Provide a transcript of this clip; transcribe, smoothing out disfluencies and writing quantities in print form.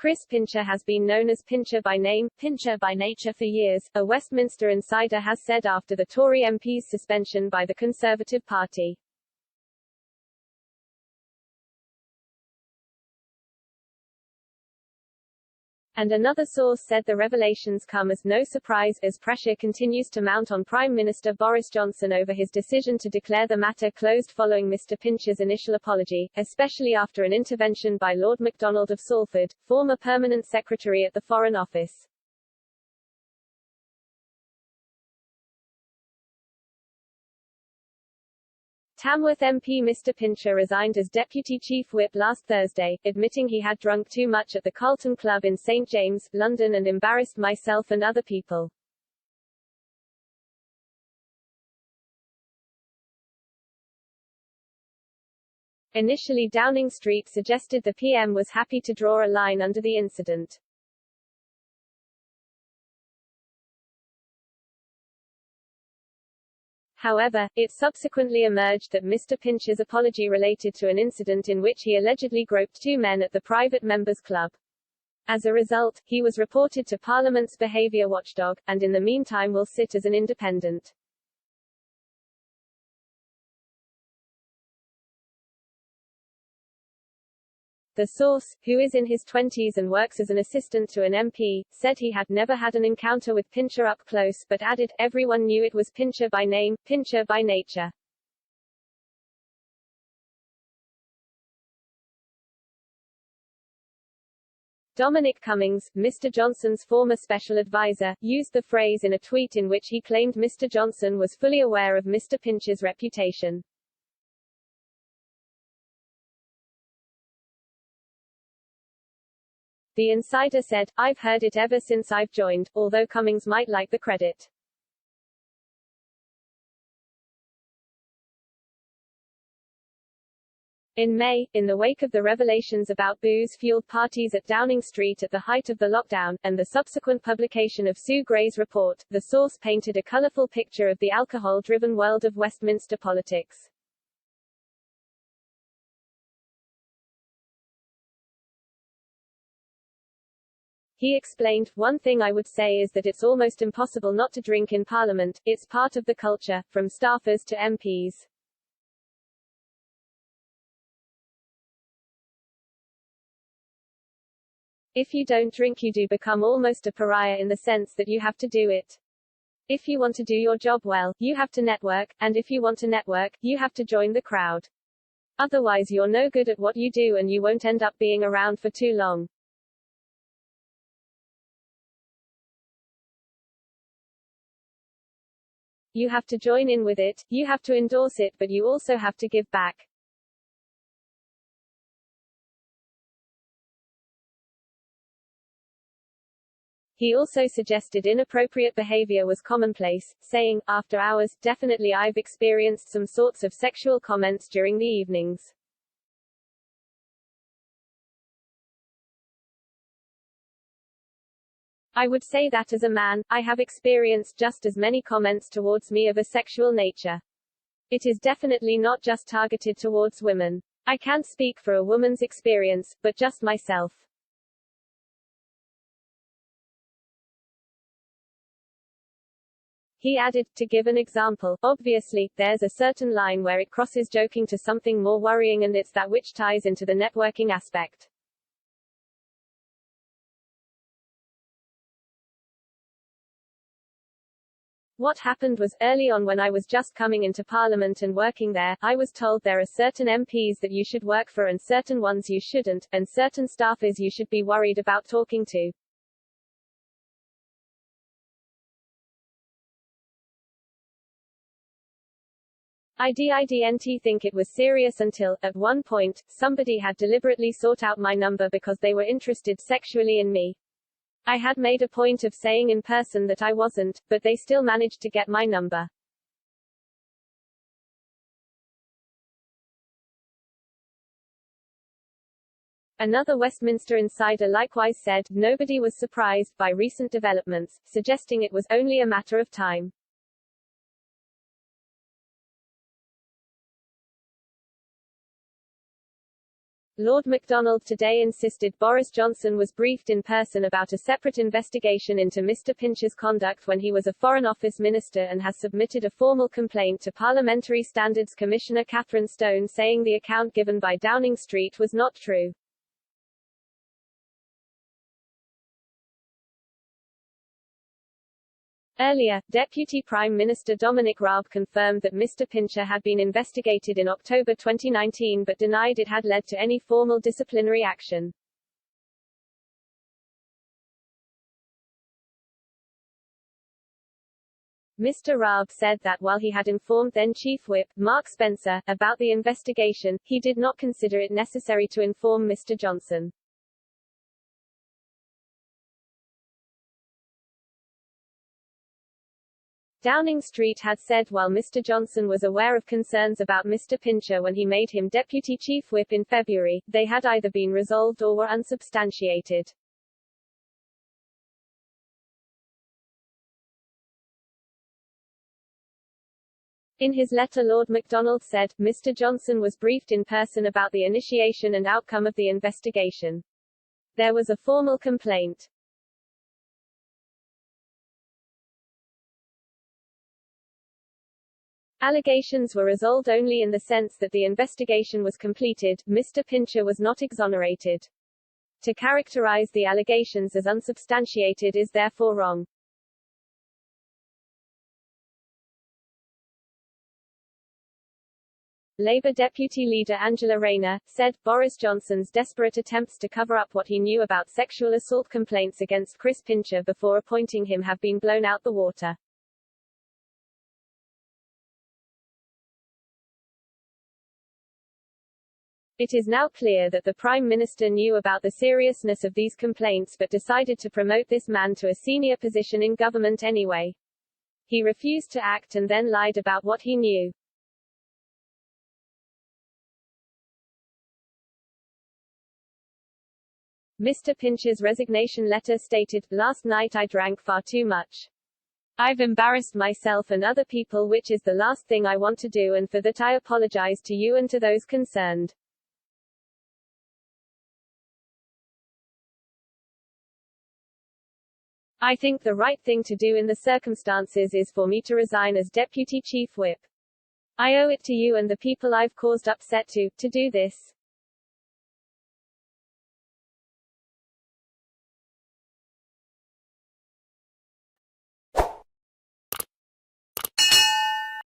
Chris Pincher has been known as Pincher by name, Pincher by nature for years, a Westminster insider has said after the Tory MP's suspension by the Conservative Party. And another source said the revelations come as no surprise, as pressure continues to mount on Prime Minister Boris Johnson over his decision to declare the matter closed following Mr. Pincher's initial apology, especially after an intervention by Lord MacDonald of Salford, former Permanent Secretary at the Foreign Office. Tamworth MP Mr. Pincher resigned as Deputy Chief Whip last Thursday, admitting he had drunk too much at the Carlton Club in St James, London and embarrassed myself and other people. Initially Downing Street suggested the PM was happy to draw a line under the incident. However, it subsequently emerged that Mr. Pincher's apology related to an incident in which he allegedly groped two men at the private members' club. As a result, he was reported to Parliament's behaviour watchdog, and in the meantime will sit as an independent. The source, who is in his 20s and works as an assistant to an MP, said he had never had an encounter with Pincher up close, but added, everyone knew it was Pincher by name, Pincher by nature. Dominic Cummings, Mr. Johnson's former special advisor, used the phrase in a tweet in which he claimed Mr. Johnson was fully aware of Mr. Pincher's reputation. The insider said, I've heard it ever since I've joined, although Cummings might like the credit. In May, in the wake of the revelations about booze-fueled parties at Downing Street at the height of the lockdown, and the subsequent publication of Sue Gray's report, the source painted a colourful picture of the alcohol-driven world of Westminster politics. He explained, one thing I would say is that it's almost impossible not to drink in Parliament, it's part of the culture, from staffers to MPs. If you don't drink you do become almost a pariah in the sense that you have to do it. If you want to do your job well, you have to network, and if you want to network, you have to join the crowd. Otherwise you're no good at what you do and you won't end up being around for too long. You have to join in with it, you have to endorse it, but you also have to give back. He also suggested inappropriate behavior was commonplace, saying, after hours, definitely I've experienced some sorts of sexual comments during the evenings. I would say that as a man, I have experienced just as many comments towards me of a sexual nature. It is definitely not just targeted towards women. I can't speak for a woman's experience, but just myself. He added, to give an example, obviously, there's a certain line where it crosses joking to something more worrying, and it's that which ties into the networking aspect. What happened was, early on when I was just coming into Parliament and working there, I was told there are certain MPs that you should work for and certain ones you shouldn't, and certain staffers you should be worried about talking to. I didn't think it was serious until, at one point, somebody had deliberately sought out my number because they were interested sexually in me. I had made a point of saying in person that I wasn't, but they still managed to get my number. Another Westminster insider likewise said, nobody was surprised by recent developments, suggesting it was only a matter of time. Lord MacDonald today insisted Boris Johnson was briefed in person about a separate investigation into Mr. Pincher's conduct when he was a Foreign Office Minister and has submitted a formal complaint to Parliamentary Standards Commissioner Catherine Stone saying the account given by Downing Street was not true. Earlier, Deputy Prime Minister Dominic Raab confirmed that Mr. Pincher had been investigated in October 2019 but denied it had led to any formal disciplinary action. Mr. Raab said that while he had informed then Chief Whip, Mark Spencer, about the investigation, he did not consider it necessary to inform Mr. Johnson. Downing Street had said while Mr. Johnson was aware of concerns about Mr. Pincher when he made him Deputy Chief Whip in February, they had either been resolved or were unsubstantiated. In his letter Lord MacDonald said, Mr. Johnson was briefed in person about the initiation and outcome of the investigation. There was a formal complaint. Allegations were resolved only in the sense that the investigation was completed, Mr. Pincher was not exonerated. To characterize the allegations as unsubstantiated is therefore wrong. Labour Deputy Leader Angela Rayner, said, Boris Johnson's desperate attempts to cover up what he knew about sexual assault complaints against Chris Pincher before appointing him have been blown out the water. It is now clear that the Prime Minister knew about the seriousness of these complaints but decided to promote this man to a senior position in government anyway. He refused to act and then lied about what he knew. Mr. Pincher's resignation letter stated, "Last night I drank far too much. I've embarrassed myself and other people, which is the last thing I want to do, and for that I apologize to you and to those concerned. I think the right thing to do in the circumstances is for me to resign as Deputy Chief Whip. I owe it to you and the people I've caused upset to do this."